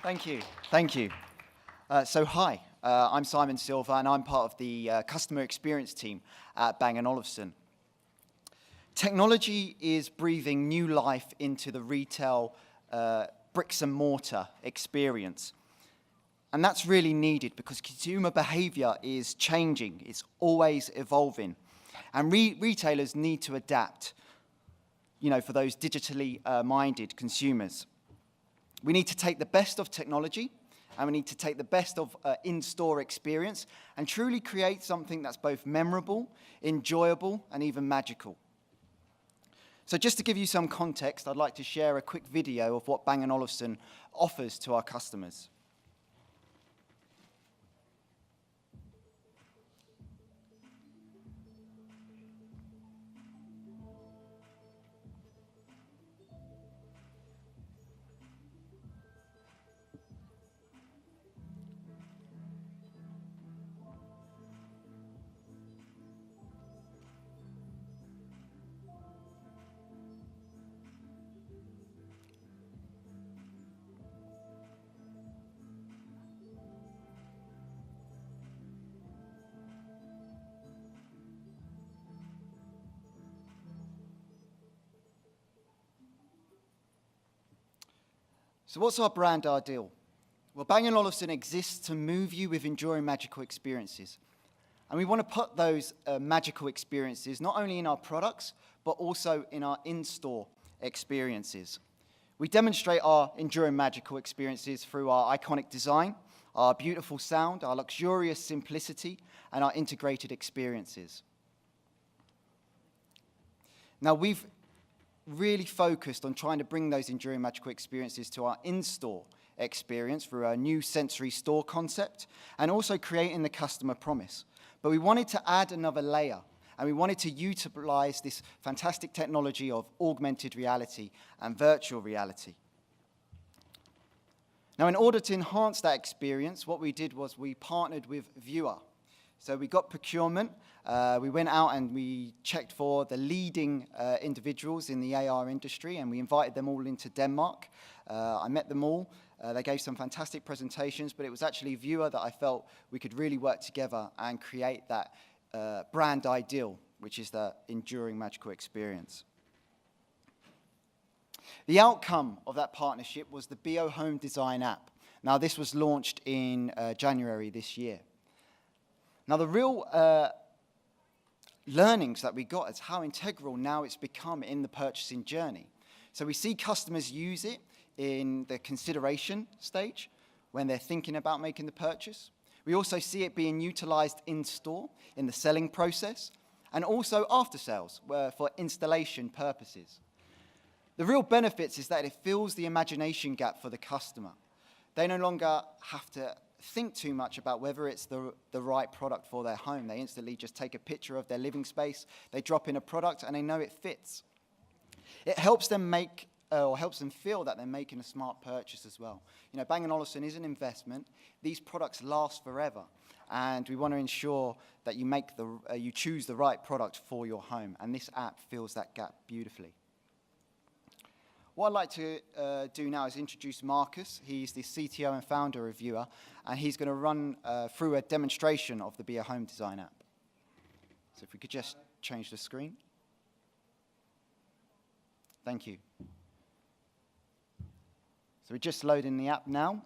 Thank you. Thank you. Hi, I'm Simon Silva, and I'm part of the customer experience team at Bang Olufsen. Technology is breathing new life into the retail bricks and mortar experience. And that's really needed because consumer behavior is changing. It's always evolving. And retailers need to adapt, for those digitally minded consumers. We need to take the best of technology, and we need to take the best of in-store experience and truly create something that's both memorable, enjoyable, and even magical. So just to give you some context, I'd like to share a quick video of what Bang & Olufsen offers to our customers. So what's our brand ideal? Well, Bang & Olufsen exists to move you with enduring magical experiences. And we want to put those magical experiences not only in our products, but also in our in-store experiences. We demonstrate our enduring magical experiences through our iconic design, our beautiful sound, our luxurious simplicity, and our integrated experiences. Now, we've really focused on trying to bring those enduring magical experiences to our in-store experience through our new sensory store concept and also creating the customer promise. But we wanted to add another layer, and we wanted to utilize this fantastic technology of augmented reality and virtual reality. Now, in order to enhance that experience, what we did was we partnered with ViewAR. So we got procurement, we went out and we checked for the leading individuals in the AR industry, and we invited them all into Denmark. I met them all. They gave some fantastic presentations, but it was actually ViewAR that I felt we could really work together and create that brand ideal, which is the enduring magical experience. The outcome of that partnership was the BO Home Design app. Now, this was launched in January this year. Now, the real learnings that we got is how integral now it's become in the purchasing journey. So we see customers use it in the consideration stage when they're thinking about making the purchase. We also see it being utilized in store in the selling process and also after sales for installation purposes. The real benefits is that it fills the imagination gap for the customer. They no longer have to think too much about whether it's the right product for their home. They instantly just take a picture of their living space, they drop in a product, and they know it fits. It helps them make, or helps them feel that they're making a smart purchase as well. Bang & Olufsen is an investment. These products last forever, and we want to ensure that you choose the right product for your home, and this app fills that gap beautifully. What I'd like to do now is introduce Marcus. He's the CTO and founder of ViewAR, and he's going to run through a demonstration of the BO Home Design app. So if we could just change the screen. Thank you. So we're just loading the app now.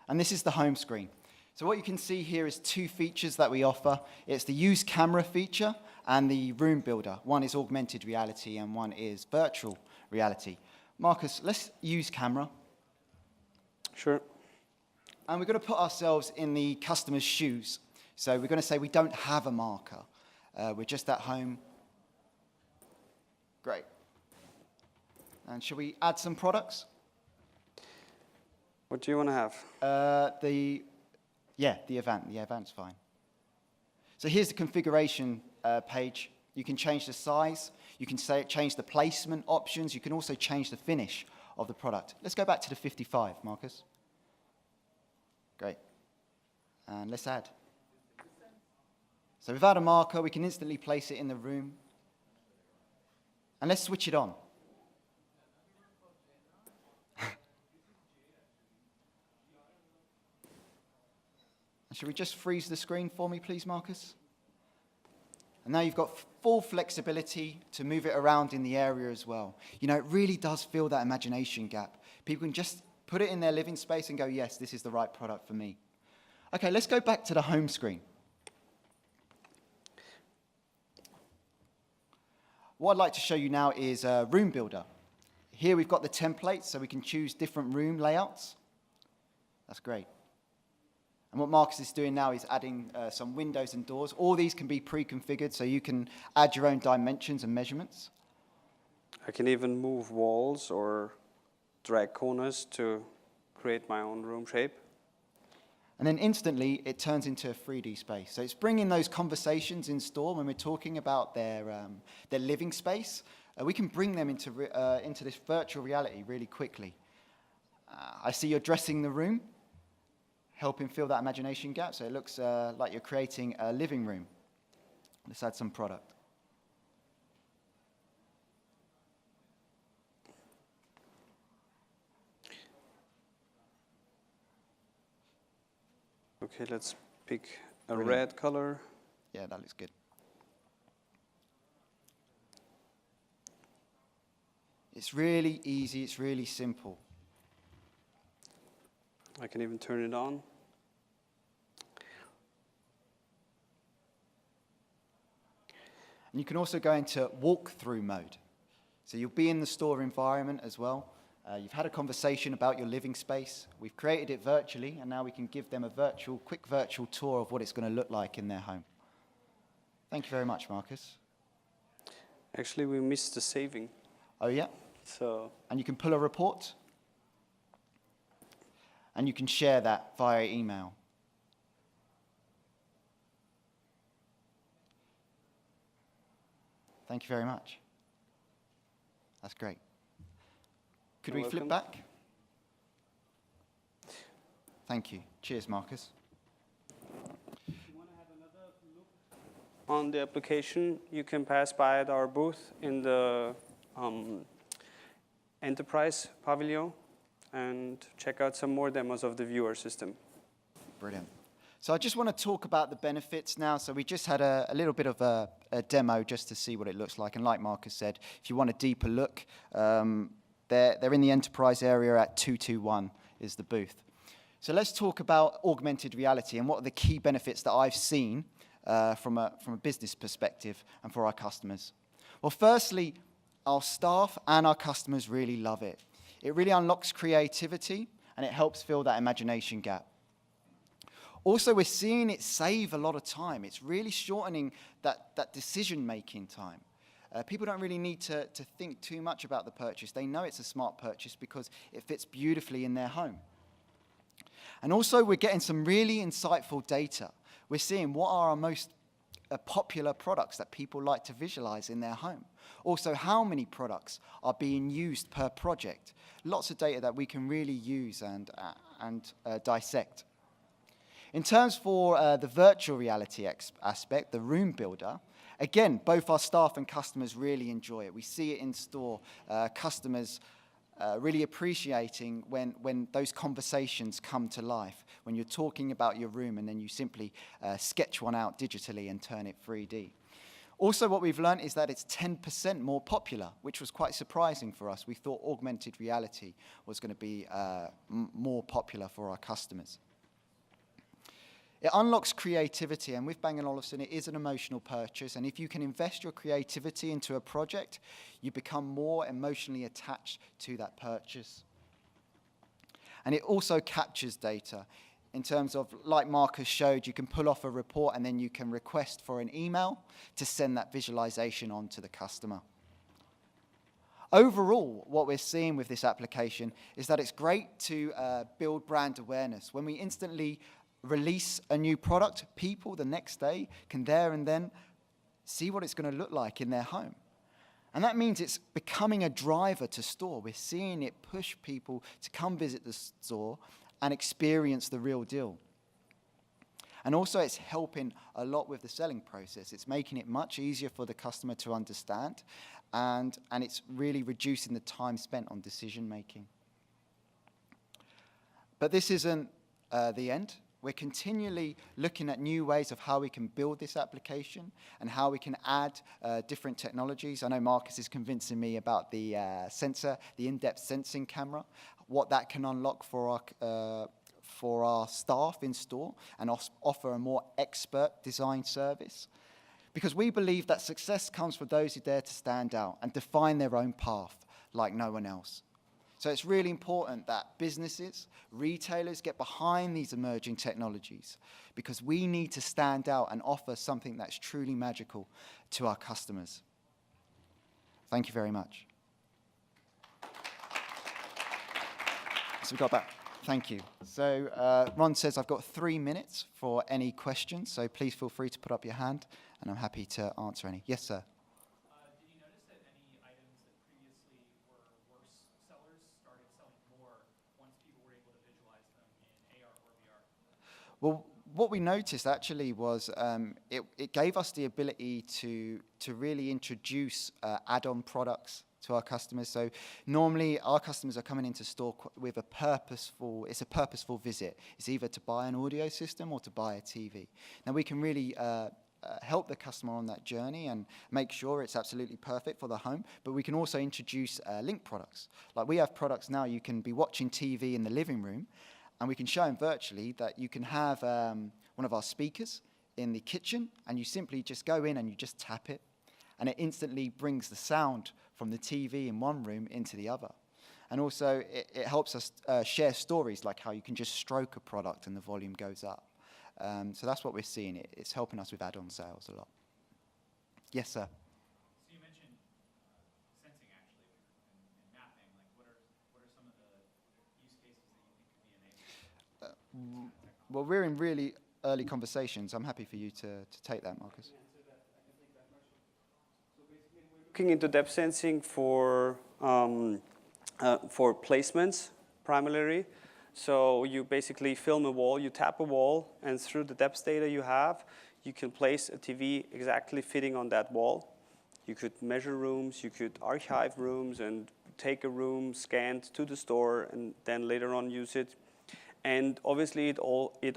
And this is the home screen. So what you can see here is two features that we offer. It's the use camera feature and the room builder. One is augmented reality and one is virtual reality. Marcus, let's use camera. Sure. And we're going to put ourselves in the customer's shoes. So we're going to say we don't have a marker. We're just at home. Great. And shall we add some products? What do you want to have? The event. The event's fine. So here's the configuration page. You can change the size. You can change the placement options. You can also change the finish of the product. Let's go back to the 55, Marcus. Great. And let's add. So without a marker, we can instantly place it in the room. And let's switch it on. Should we just freeze the screen for me, please, Marcus? And now you've got full flexibility to move it around in the area as well. You know, it really does fill that imagination gap. People can just put it in their living space and go, yes, this is the right product for me. Okay, let's go back to the home screen. What I'd like to show you now is a room builder. Here we've got the templates, so we can choose different room layouts. That's great. And what Marcus is doing now is adding some windows and doors. All these can be pre-configured, so you can add your own dimensions and measurements. I can even move walls or drag corners to create my own room shape. And then instantly, it turns into a 3D space. So it's bringing those conversations in store when we're talking about their living space. We can bring them into this virtual reality really quickly. I see you're dressing the room, helping fill that imagination gap. So it looks like you're creating a living room. Let's add some product. Okay, let's pick a Brilliant. red color. Yeah, that looks good. It's really easy, it's really simple. I can even turn it on. And you can also go into walkthrough mode. So you'll be in the store environment as well. You've had a conversation about your living space. We've created it virtually, and now we can give them a quick virtual tour of what it's going to look like in their home. Thank you very much, Marcus. Actually, we missed the saving. Oh, yeah? So, And you can pull a report, and you can share that via email. Thank you very much. That's great. Could You're we flip welcome. back? Thank you. Cheers, Marcus. on the application, you can pass by at our booth in the Enterprise Pavilion and check out some more demos of the ViewAR system. Brilliant. So I just want to talk about the benefits now. So we just had a little bit of a demo just to see what it looks like. And like Marcus said, if you want a deeper look, they're in the enterprise area at 221 is the booth. So let's talk about augmented reality and what are the key benefits that I've seen from a business perspective and for our customers. Well, firstly, our staff and our customers really love it. It really unlocks creativity and it helps fill that imagination gap. Also, we're seeing it save a lot of time. It's really shortening that decision-making time. People don't really need to think too much about the purchase. They know it's a smart purchase because it fits beautifully in their home. And also, we're getting some really insightful data. We're seeing what are our most popular products that people like to visualize in their home. Also, how many products are being used per project. Lots of data that we can really use and dissect. In terms for the virtual reality aspect, the room builder, again, both our staff and customers really enjoy it. We see it in store, customers really appreciating when those conversations come to life, when you're talking about your room and then you simply sketch one out digitally and turn it 3D. Also, what we've learned is that it's 10% more popular, which was quite surprising for us. We thought augmented reality was going to be more popular for our customers. It unlocks creativity, and with Bang & Olufsen, it is an emotional purchase, and if you can invest your creativity into a project, you become more emotionally attached to that purchase. And it also captures data in terms of, like Marcus showed, you can pull off a report and then you can request for an email to send that visualization on to the customer. Overall, what we're seeing with this application is that it's great to build brand awareness. When we instantly release a new product, people the next day can there and then see what it's going to look like in their home. And that means it's becoming a driver to store. We're seeing it push people to come visit the store and experience the real deal. And also it's helping a lot with the selling process. It's making it much easier for the customer to understand, and it's really reducing the time spent on decision making. But this isn't the end. we're continually looking at new ways of how we can build this application and how we can add different technologies. I know Marcus is convincing me about the sensor, the in-depth sensing camera, what that can unlock for our staff in store and offer a more expert design service. Because we believe that success comes for those who dare to stand out and define their own path like no one else. So it's really important that businesses, retailers get behind these emerging technologies because we need to stand out and offer something that's truly magical to our customers. Thank you very much. So we've got about, thank you. So Ron says I've got 3 minutes for any questions, so please feel free to put up your hand and I'm happy to answer any. Yes, sir. Did you notice that any items that previously were worse sellers started selling more once people were able to visualize them in AR or VR? Well, what we noticed actually was it gave us the ability to really introduce add-on products to our customers. So normally our customers are coming into store with a purposeful visit. It's either to buy an audio system or to buy a TV. Now we can really help the customer on that journey and make sure it's absolutely perfect for the home, but we can also introduce link products. Like we have products now, you can be watching TV in the living room and we can show them virtually that you can have one of our speakers in the kitchen and you simply just go in and you just tap it and it instantly brings the sound from the TV in one room into the other. And also it helps us share stories like how you can just stroke a product and the volume goes up. So that's what we're seeing. It's helping us with add-on sales a lot. Yes, sir. So you mentioned sensing actually and mapping. Like what are some of the use cases that you think could be enabled? Well, we're in really early conversations. I'm happy for you to take that, Marcus. Looking into depth sensing for placements primarily. So you basically film a wall, you tap a wall, and through the depth data you have, you can place a TV exactly fitting on that wall. You could measure rooms, you could archive rooms, and take a room scanned to the store, and then later on use it. And obviously it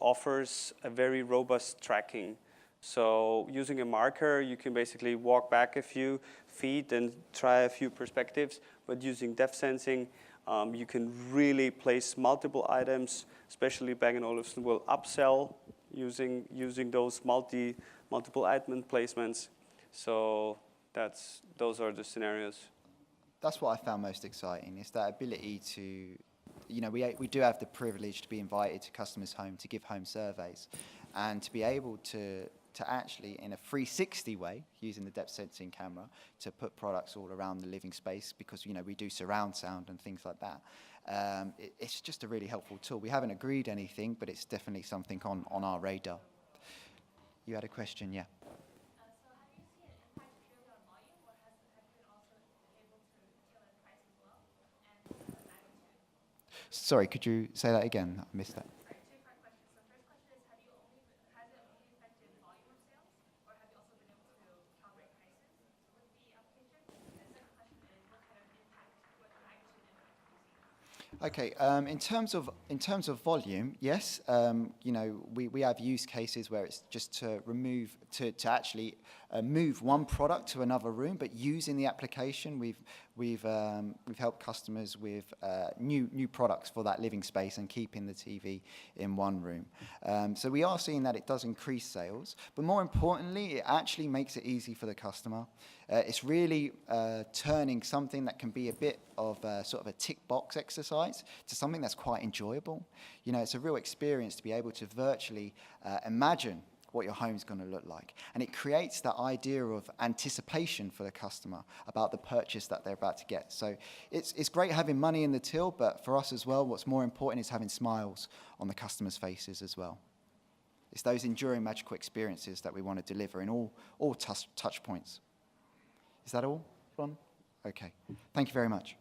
offers a very robust tracking. So using a marker, you can basically walk back a few feet and try a few perspectives, but using depth sensing, you can really place multiple items, especially Bang & Olufsen will upsell using those multiple item placements. So those are the scenarios. That's what I found most exciting, is that ability to, we do have the privilege to be invited to customers' home to give home surveys and to be able to actually, in a 360 way, using the depth sensing camera, to put products all around the living space because, we do surround sound and things like that. It's just a really helpful tool. We haven't agreed anything, but it's definitely something on our radar. You had a question, yeah? So have you seen an impact purely on volume, or have you been also able to tailor price as well, and the magnitude? Sorry, could you say that again? I missed that. Sorry, two part questions. So first question is, has it only affected volume of sales, or have you also been able to calibrate prices with the application? And the second question is, what kind of impact, what magnitude impact have you seen? Okay, in terms of volume, yes, we have use cases where it's just to actually move one product to another room, but using the application, we've helped customers with new products for that living space and keeping the TV in one room. So we are seeing that it does increase sales, but more importantly, it actually makes it easy for the customer. It's really turning something that can be a bit of sort of a tick box exercise to something that's quite enjoyable. It's a real experience to be able to virtually imagine what your home's going to look like. And it creates that idea of anticipation for the customer about the purchase that they're about to get. So it's great having money in the till, but for us as well, what's more important is having smiles on the customers' faces as well. It's those enduring magical experiences that we want to deliver in all touch points. Is that all, Ron? Okay. Thank you very much.